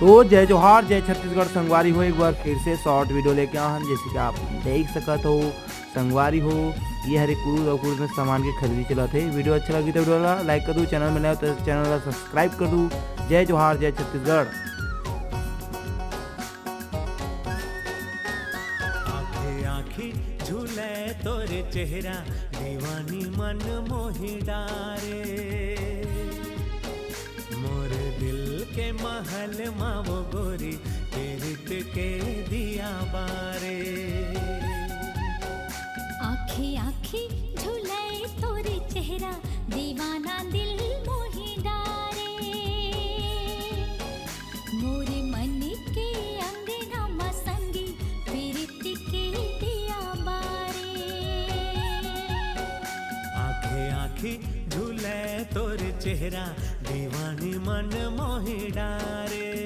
तो जय जोहार जय छत्तीसगढ़ संगवारी हो। एक बार फिर से शॉर्ट वीडियो लेके आए हैं। जैसे कि आप देख सकत हो संगवारी हो, ये हरे क्रूज और क्रूज में सामान के खरीदी चला थे। वीडियो अच्छा लगी तो वीडियो ला लाइक कर दूँ, चैनल में नया हो तो चैनल ला सब्सक्राइब कर दूँ। जय जोहार जय छत्तीसगढ़। आँखी झूले तोरे चेहरा दीवानी मन मोहि डारे, मोर दिल के महल मावो गोरी तेरित के दिया बारे। आँखी आँखी झूले तोरे चेहरा दीवाना दिल मोहि डारे, मोरे मन के अंगना मसंगी पीरित के दिया बारे। आँखी झूले तोर चेहरा दीवानी मन मोहि डारे।